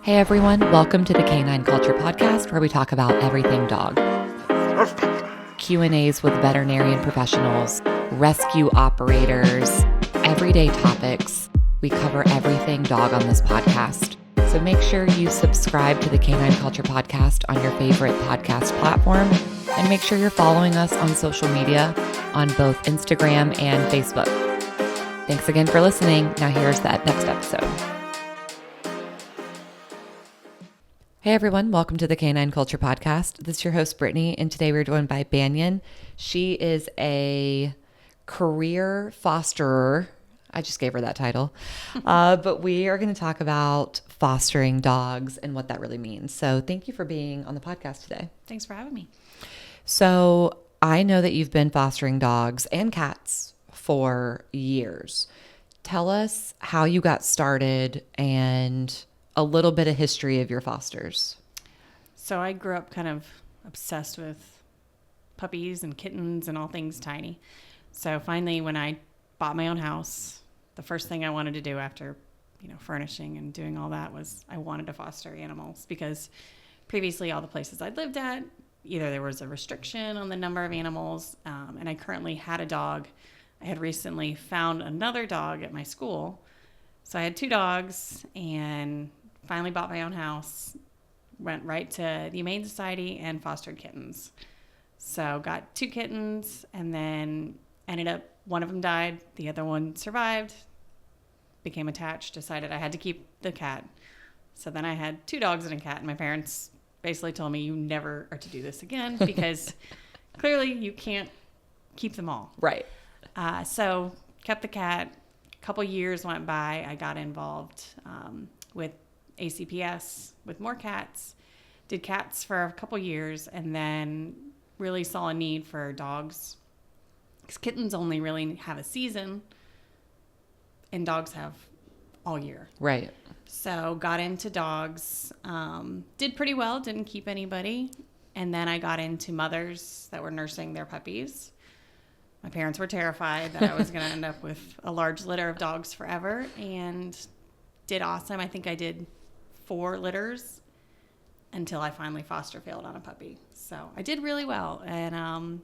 Hey everyone, welcome to the Canine Culture Podcast, where we talk about everything dog. Q&As with veterinarian professionals, rescue operators, everyday topics. We cover everything dog on this podcast. So make sure you subscribe to the Canine Culture Podcast on your favorite podcast platform, and make sure you're following us on social media on both Instagram and Facebook. Thanks again for listening. Now here's that next episode. Hey everyone, welcome to the Canine Culture Podcast. This is your host, Brittany, and today we're joined by Banyan. She is a career fosterer. I just gave her that title. But we are going to talk about fostering dogs and what that really means. So thank you for being on the podcast today. Thanks for having me. So I know that you've been fostering dogs and cats for years. Tell us how you got started and a little bit of history of your fosters. So I grew up kind of obsessed with puppies and kittens and all things tiny. So finally, when I bought my own house, the first thing I wanted to do after, furnishing and doing all that was I wanted to foster animals, because previously all the places I'd lived at, either there was a restriction on the number of animals, and I currently had a dog. I had recently found another dog at my school. So I had two dogs and finally bought my own house, went right to the Humane Society and fostered kittens. So got two kittens, and then ended up, one of them died, the other one survived, became attached, decided I had to keep the cat. So then I had two dogs and a cat, and my parents basically told me, you never are to do this again, because clearly you can't keep them all. Right. So kept the cat. A couple years went by. I got involved with ACPS with more cats. Did cats for a couple years, and then really saw a need for dogs, because kittens only really have a season and dogs have all year. Right. So got into dogs, did pretty well, didn't keep anybody. And then I got into mothers that were nursing their puppies. My parents were terrified that I was going to end up with a large litter of dogs forever, and did awesome. I think I did 4 litters until I finally foster failed on a puppy. So I did really well. And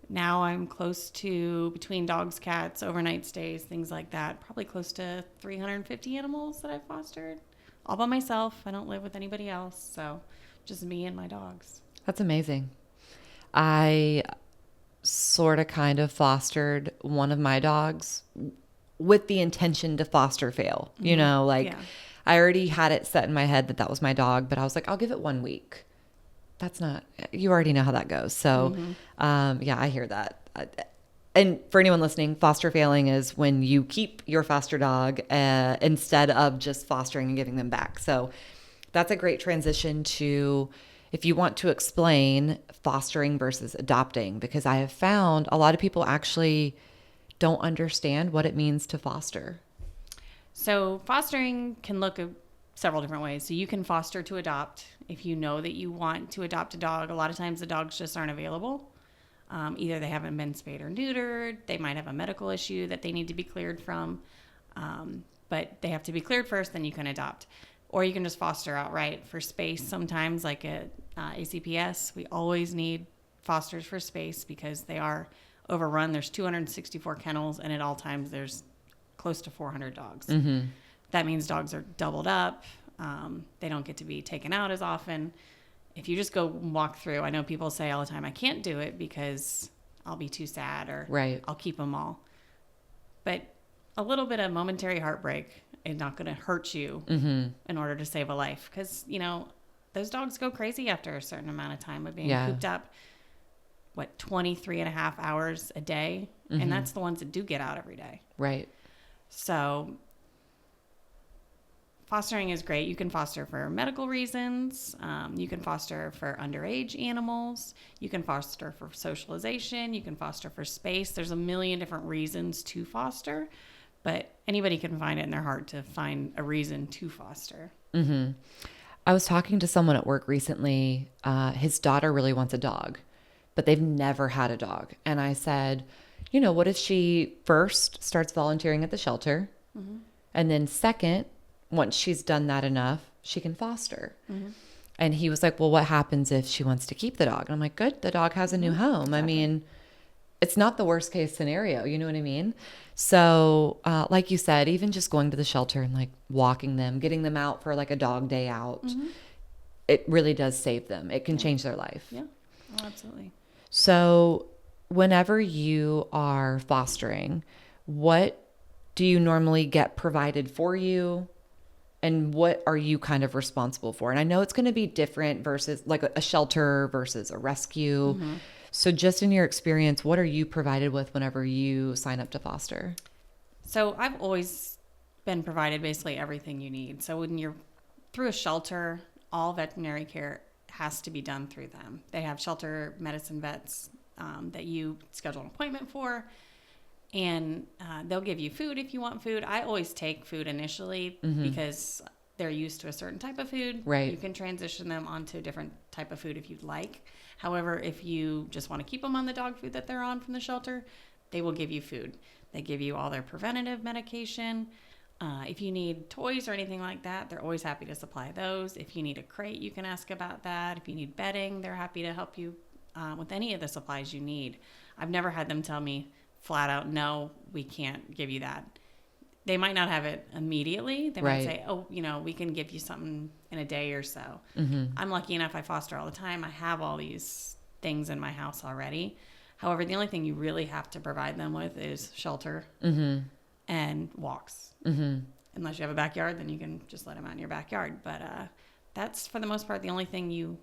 now I'm close to, between dogs, cats, overnight stays, things like that, probably close to 350 animals that I've fostered all by myself. I don't live with anybody else. So just me and my dogs. That's amazing. I sort of kind of fostered one of my dogs with the intention to foster fail. Mm-hmm. Yeah. I already had it set in my head that was my dog, but I was like, I'll give it 1 week. That's not, you already know how that goes. So, yeah, I hear that. And for anyone listening, foster failing is when you keep your foster dog instead of just fostering and giving them back. So that's a great transition to, if you want to explain fostering versus adopting, because I have found a lot of people actually don't understand what it means to foster. So fostering can look several different ways. So you can foster to adopt. If you know that you want to adopt a dog, a lot of times the dogs just aren't available. Either they haven't been spayed or neutered. They might have a medical issue that they need to be cleared from. But they have to be cleared first, then you can adopt. Or you can just foster outright for space. Sometimes, like at ACPS, we always need fosters for space because they are overrun. There's 264 kennels, and at all times there's close to 400 dogs. Mm-hmm. That means dogs are doubled up. They don't get to be taken out as often. If you just go walk through, I know people say all the time, I can't do it because I'll be too sad, or right, I'll keep them all. But a little bit of momentary heartbreak is not going to hurt you in order to save a life. Because, those dogs go crazy after a certain amount of time of being cooped up, 23 and a half hours a day. Mm-hmm. And that's the ones that do get out every day. Right. So fostering is great. You can foster for medical reasons. You can foster for underage animals. You can foster for socialization. You can foster for space. There's a million different reasons to foster, but anybody can find it in their heart to find a reason to foster. Mm-hmm. I was talking to someone at work recently. His daughter really wants a dog, but they've never had a dog. And I said, what if she first starts volunteering at the shelter? Mm-hmm. And then second, once she's done that enough, she can foster. And he was like, well, what happens if she wants to keep the dog? And I'm like, good, the dog has a new home. Exactly. I mean, it's not the worst case scenario. You know what I mean? So like you said, even just going to the shelter and like walking them, getting them out for like a dog day out, it really does save them. It can change their life. Yeah, oh, absolutely. So whenever you are fostering, what do you normally get provided for you? And what are you kind of responsible for? And I know it's going to be different versus like a shelter versus a rescue. So just in your experience, what are you provided with whenever you sign up to foster? So I've always been provided basically everything you need. So when you're through a shelter, all veterinary care has to be done through them. They have shelter medicine vets that you schedule an appointment for. And they'll give you food if you want food. I always take food initially because they're used to a certain type of food. Right. You can transition them onto a different type of food if you'd like. However, if you just want to keep them on the dog food that they're on from the shelter, they will give you food. They give you all their preventative medication. If you need toys or anything like that, they're always happy to supply those. If you need a crate, you can ask about that. If you need bedding, they're happy to help you with any of the supplies you need. I've never had them tell me flat out, no, we can't give you that. They might not have it immediately. They might say, oh, we can give you something in a day or so. I'm lucky enough, I foster all the time. I have all these things in my house already. However, the only thing you really have to provide them with is shelter and walks. Unless you have a backyard, then you can just let them out in your backyard. But that's, for the most part, the only thing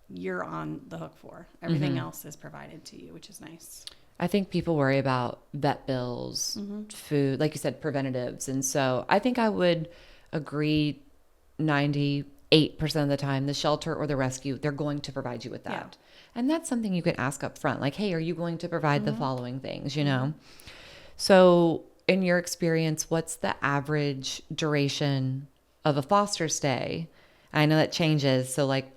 you're on the hook for. Everything else is provided to you, which is nice. I think people worry about vet bills, food, like you said, preventatives. And so I think I would agree 98% of the time, the shelter or the rescue, they're going to provide you with that. Yeah. And that's something you can ask up front. Like, hey, are you going to provide the following things, So in your experience, what's the average duration of a foster stay? I know that changes. So like,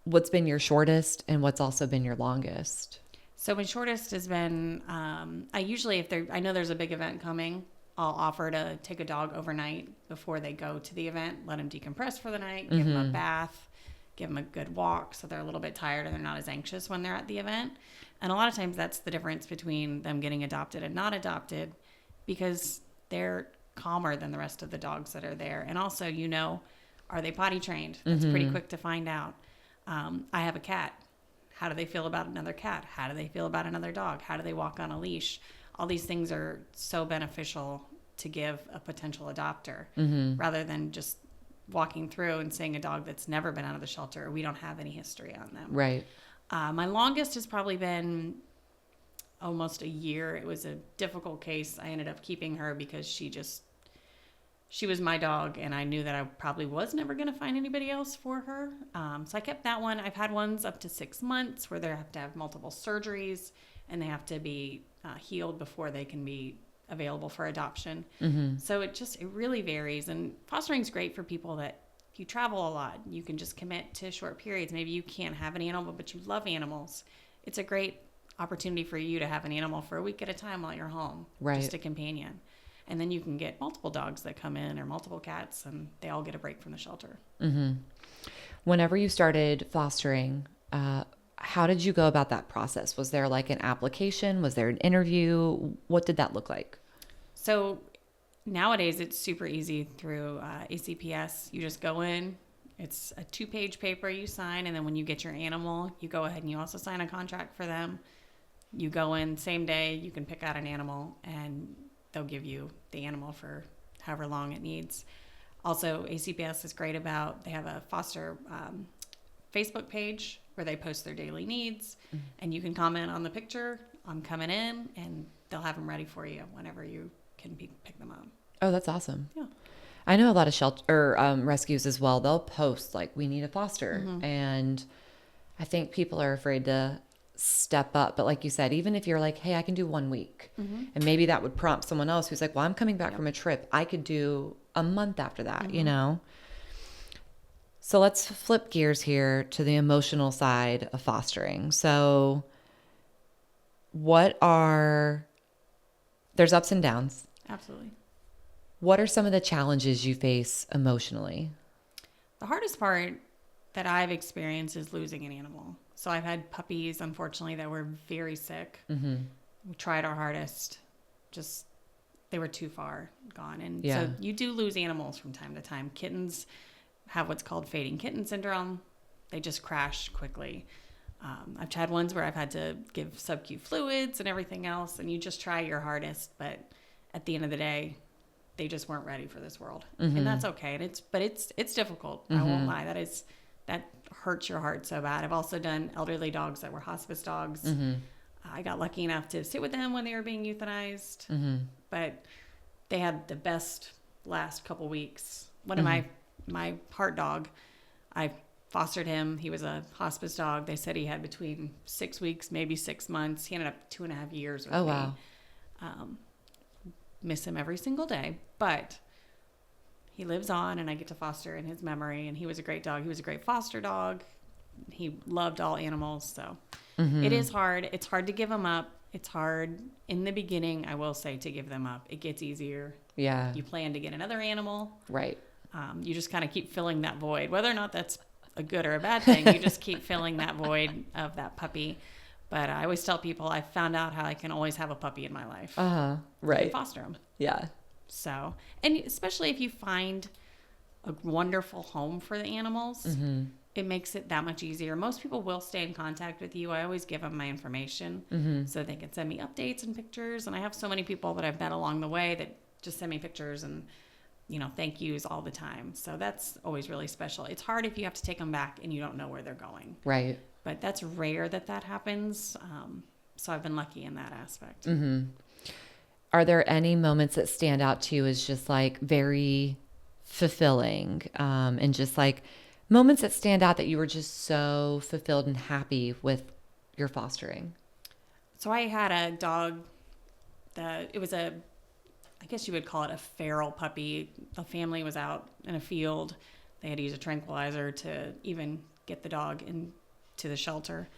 what's been your shortest and what's also been your longest? So my shortest has been, I usually, I know there's a big event coming, I'll offer to take a dog overnight before they go to the event, let them decompress for the night, give them a bath, give them a good walk so they're a little bit tired and they're not as anxious when they're at the event. And a lot of times that's the difference between them getting adopted and not adopted, because they're calmer than the rest of the dogs that are there. And also, are they potty trained? That's pretty quick to find out. I have a cat. How do they feel about another cat? How do they feel about another dog? How do they walk on a leash? All these things are so beneficial to give a potential adopter rather than just walking through and seeing a dog that's never been out of the shelter or we don't have any history on them. Right. My longest has probably been almost a year. It was a difficult case. I ended up keeping her because she was my dog, and I knew that I probably was never going to find anybody else for her. So I kept that one. I've had ones up to 6 months where they have to have multiple surgeries, and they have to be healed before they can be available for adoption. So it really varies. And fostering is great for people that you travel a lot. You can just commit to short periods. Maybe you can't have an animal, but you love animals. It's a great opportunity for you to have an animal for a week at a time while you're home, just a companion. And then you can get multiple dogs that come in or multiple cats, and they all get a break from the shelter. Whenever you started fostering, how did you go about that process? Was there like an application? Was there an interview? What did that look like? So nowadays it's super easy through ACPS. You just go in. It's a 2-page paper you sign, and then when you get your animal, you go ahead and you also sign a contract for them. You go in same day. You can pick out an animal, and they'll give you the animal for however long it needs. Also, ACPS is great about, they have a foster Facebook page where they post their daily needs, and you can comment on the picture, I'm coming in, and they'll have them ready for you whenever you can pick them up. Oh, that's awesome. Yeah. I know a lot of shelter rescues as well. They'll post like, we need a foster. And I think people are afraid to step up. But like you said, even if you're like, hey, I can do 1 week, and maybe that would prompt someone else who's like, well, I'm coming back from a trip. I could do a month after that, So let's flip gears here to the emotional side of fostering. So there's ups and downs. Absolutely. What are some of the challenges you face emotionally? The hardest part that I've experienced is losing an animal. So I've had puppies, unfortunately, that were very sick. Mm-hmm. We tried our hardest. Just, they were too far gone. And Yeah. so you do lose animals from time to time. Kittens have what's called fading kitten syndrome. They just crash quickly. I've had ones where I've had to give sub-Q fluids and everything else, and you just try your hardest, but at the end of the day, they just weren't ready for this world. Mm-hmm. And that's okay. And it's difficult. Mm-hmm. I won't lie. That hurts your heart so bad. I've also done elderly dogs that were hospice dogs. Mm-hmm. I got lucky enough to sit with them when they were being euthanized, Mm-hmm. but they had the best last couple weeks. One Mm-hmm. of my heart dog, I fostered him. He was a hospice dog. They said he had between 6 weeks, maybe 6 months. He ended up 2.5 years with me. Wow. Miss him every single day, but he lives on, and I get to foster in his memory. And he was a great dog. He was a great foster dog. He loved all animals. So Mm-hmm. it is hard. It's hard to give them up. It's hard in the beginning, I will say, to give them up. It gets easier. Yeah. You plan to get another animal. Right. You just kind of keep filling that void, whether or not that's a good or a bad thing. You just keep filling that void of that puppy. But I always tell people I found out how I can always have a puppy in my life. Uh-huh. Right. And foster them. Yeah. So, and especially if you find a wonderful home for the animals, Mm-hmm. it makes it that much easier. Most people will stay in contact with you. I always give them my information Mm-hmm. so they can send me updates and pictures. And I have so many people that I've met along the way that just send me pictures and, thank yous all the time. So that's always really special. It's hard if you have to take them back and you don't know where they're going. Right. But that's rare that happens. So I've been lucky in that aspect. Mm-hmm. Are there any moments that stand out to you as just like very fulfilling, and just like moments that stand out that you were just so fulfilled and happy with your fostering? So I had a dog it was I guess you would call it a feral puppy. The family was out in a field. They had to use a tranquilizer to even get the dog into the shelter.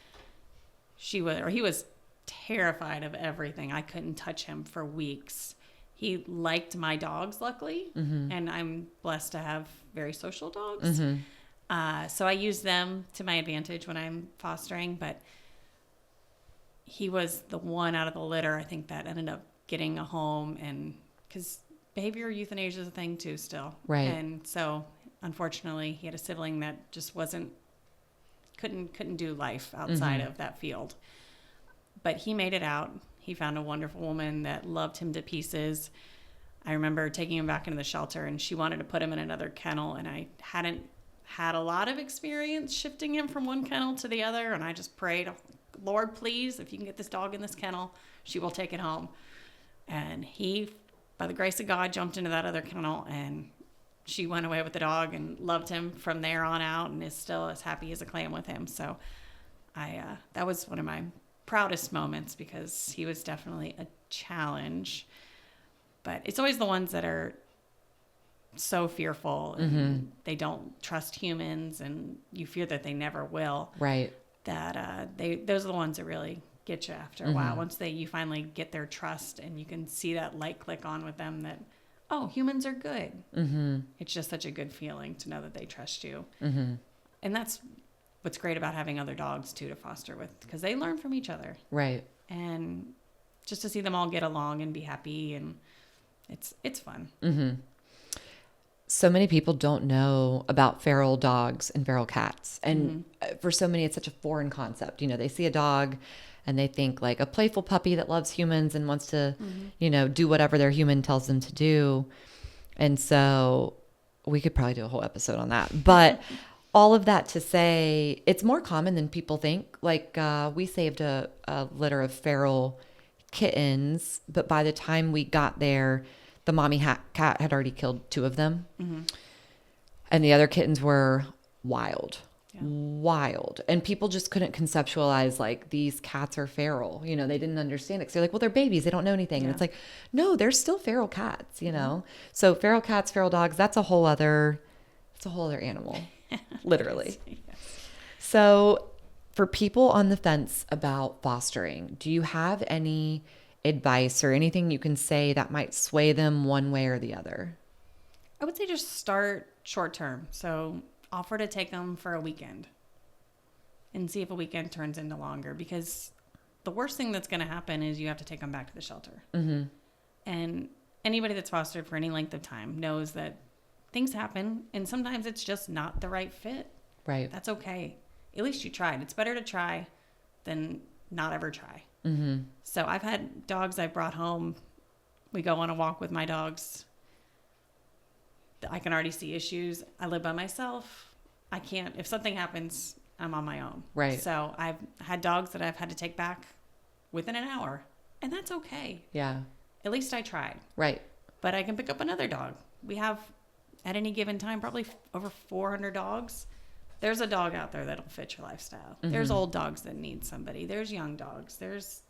He was terrified of everything. I couldn't touch him for weeks. He liked my dogs, luckily, Mm-hmm. and I'm blessed to have very social dogs. Mm-hmm. So I use them to my advantage when I'm fostering, but he was the one out of the litter, I think, that ended up getting a home, and because behavioral euthanasia is a thing too still. Right. And so unfortunately he had a sibling that just couldn't do life outside Mm-hmm. of that field. But he made it out. He found a wonderful woman that loved him to pieces. I remember taking him back into the shelter, and she wanted to put him in another kennel, and I hadn't had a lot of experience shifting him from one kennel to the other, and I just prayed, Lord, please, if you can get this dog in this kennel, she will take it home. And he, by the grace of God, jumped into that other kennel, and she went away with the dog and loved him from there on out, and is still as happy as a clam with him. So that was one of my proudest moments, because he was definitely a challenge. But it's always the ones that are so fearful, and Mm-hmm. they don't trust humans, and you fear that they never will. Right. That those are the ones that really get you after a while. Once you finally get their trust, and you can see that light click on with them, that, oh, humans are good. Mm-hmm. It's just such a good feeling to know that they trust you. Mm-hmm. And that's what's great about having other dogs too to foster with, because they learn from each other, Right. and just to see them all get along and be happy, and it's fun. Mm-hmm. So many people don't know about feral dogs and feral cats. And for so many, it's such a foreign concept. They see a dog and they think like a playful puppy that loves humans and wants to, do whatever their human tells them to do. And so we could probably do a whole episode on that. But all of that to say, it's more common than people think. Like we saved a litter of feral kittens, but by the time we got there, the mommy cat had already killed 2 of them. Mm-hmm. And the other kittens were wild. Yeah. Wild. And people just couldn't conceptualize like these cats are feral. They didn't understand it. 'Cause they're like, well, they're babies. They don't know anything. Yeah. And it's like, no, they're still feral cats, So feral cats, feral dogs, that's a whole other animal, literally. Yes. So for people on the fence about fostering, do you have any advice or anything you can say that might sway them one way or the other? I would say just start short term. So offer to take them for a weekend and see if a weekend turns into longer, because the worst thing that's going to happen is you have to take them back to the shelter. Mm-hmm. And anybody that's fostered for any length of time knows that things happen, and sometimes it's just not the right fit. Right. That's okay. At least you tried. It's better to try than not ever try. Mm-hmm. So I've had dogs I brought home. We go on a walk with my dogs. I can already see issues. I live by myself. I can't, if something happens, I'm on my own. Right. So I've had dogs that I've had to take back within an hour, and that's okay. Yeah. At least I tried. Right. But I can pick up another dog. We have, at any given time, probably over 400 dogs. There's a dog out there that'll fit your lifestyle. Mm-hmm. There's old dogs that need somebody. There's young dogs. There's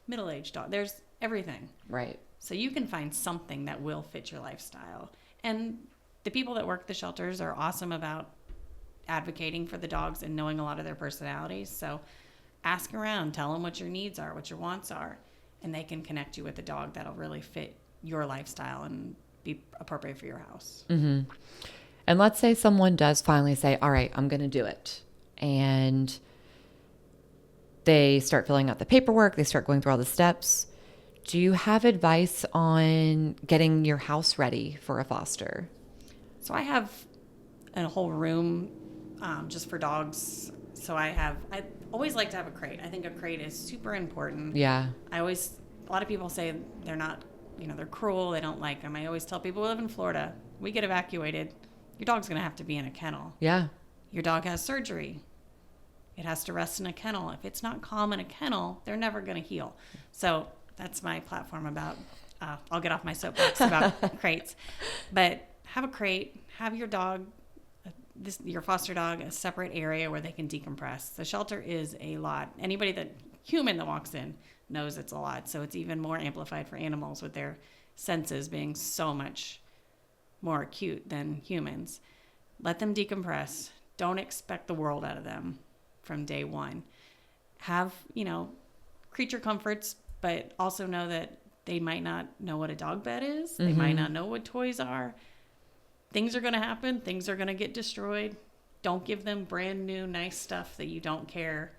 middle-aged dogs. There's everything. Right. So you can find something that will fit your lifestyle. And the people that work the shelters are awesome about advocating for the dogs and knowing a lot of their personalities. So ask around, tell them what your needs are, what your wants are, and they can connect you with a dog that'll really fit your lifestyle and be appropriate for your house. Mm-hmm. And let's say someone does finally say, all right, I'm going to do it. And they start filling out the paperwork. They start going through all the steps. Do you have advice on getting your house ready for a foster? So I have a whole room just for dogs. So I always like to have a crate. I think a crate is super important. Yeah. A lot of people say they're not, they're cruel. They don't like them. I always tell people, we live in Florida. We get evacuated. Your dog's going to have to be in a kennel. Yeah. Your dog has surgery. It has to rest in a kennel. If it's not calm in a kennel, they're never going to heal. So that's my platform about, I'll get off my soapbox about crates. But have a crate, have your dog, your foster dog, a separate area where they can decompress. The shelter is a lot. Human that walks in knows it's a lot. So it's even more amplified for animals with their senses being so much more acute than humans. Let them decompress. Don't expect the world out of them from day one. Have, creature comforts, but also know that they might not know what a dog bed is. They might not know what toys are. Things are going to happen. Things are going to get destroyed. Don't give them brand new, nice stuff that you don't care,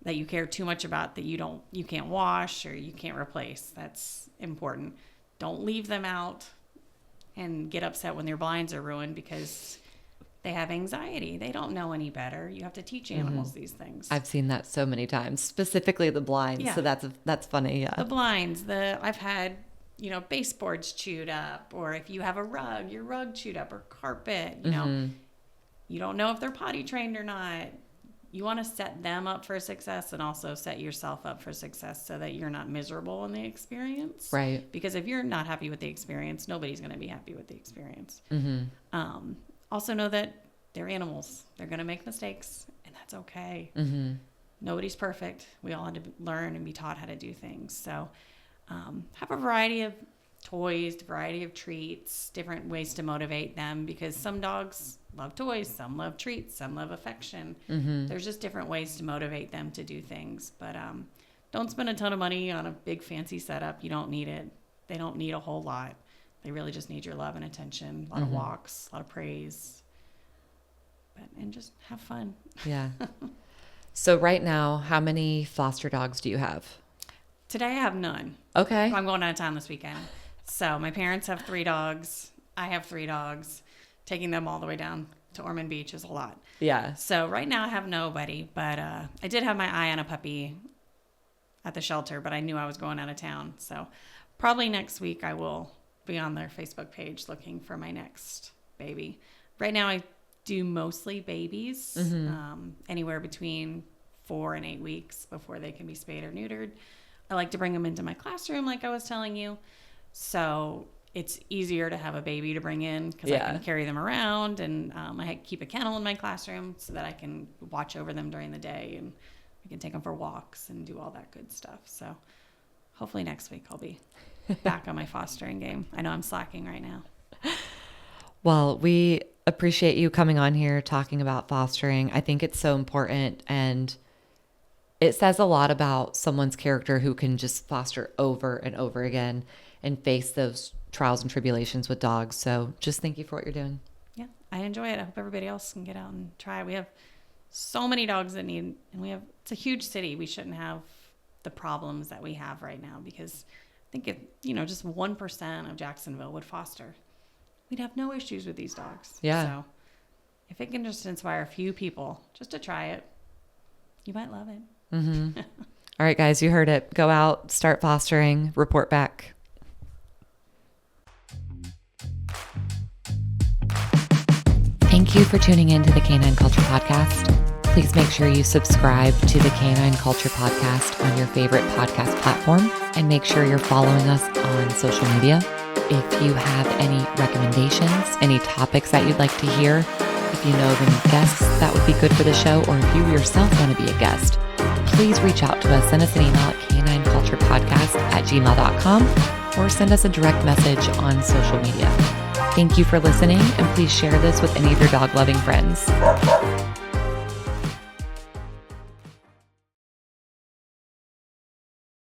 that you care too much about, that you can't wash or you can't replace. That's important. Don't leave them out and get upset when their blinds are ruined because they have anxiety. They don't know any better. You have to teach animals these things. I've seen that so many times, specifically the blinds. Yeah. So that's funny. Yeah. The blinds, I've had, baseboards chewed up, or if you have a rug, your rug chewed up, or carpet, you don't know if they're potty trained or not. You want to set them up for success and also set yourself up for success so that you're not miserable in the experience. Right. Because if you're not happy with the experience, nobody's going to be happy with the experience. Mm-hmm. Also know that they're animals. They're going to make mistakes, and that's okay. Mm-hmm. Nobody's perfect. We all had to learn and be taught how to do things. So have a variety of toys, variety of treats, different ways to motivate them, because some dogs love toys, some love treats, some love affection. Mm-hmm. There's just different ways to motivate them to do things. But don't spend a ton of money on a big fancy setup. You don't need it. They don't need a whole lot. They really just need your love and attention, a lot of walks, a lot of praise, and just have fun. Yeah. So right now, how many foster dogs do you have? Today I have none. Okay. I'm going out of town this weekend. So my parents have 3 dogs. I have 3 dogs. Taking them all the way down to Ormond Beach is a lot. Yeah. So right now I have nobody, but I did have my eye on a puppy at the shelter, but I knew I was going out of town. So probably next week I will be on their Facebook page looking for my next baby. Right now I do mostly babies, anywhere between 4 and 8 weeks before they can be spayed or neutered. I like to bring them into my classroom like I was telling you. So it's easier to have a baby to bring in because I can carry them around, and I keep a kennel in my classroom so that I can watch over them during the day, and we can take them for walks and do all that good stuff. So hopefully next week I'll be back on my fostering game. I know I'm slacking right now. Well, we appreciate you coming on here talking about fostering. I think it's so important, and it says a lot about someone's character who can just foster over and over again and face those trials and tribulations with dogs. So just thank you for what you're doing. Yeah, I enjoy it. I hope everybody else can get out and try it. We have so many dogs that need, and it's a huge city. We shouldn't have the problems that we have right now, because I think if, just 1% of Jacksonville would foster, we'd have no issues with these dogs. Yeah. So if it can just inspire a few people just to try it, you might love it. Mm-hmm. All right, guys, you heard it. Go out, start fostering, report back. Thank you for tuning in to the Canine Culture Podcast. Please make sure you subscribe to the Canine Culture Podcast on your favorite podcast platform, and make sure you're following us on social media. If you have any recommendations, any topics that you'd like to hear, if you know of any guests that would be good for the show, or if you yourself want to be a guest, please reach out to us. Send us an email at canineculturepodcast@gmail.com, or send us a direct message on social media. Thank you for listening, and please share this with any of your dog-loving friends.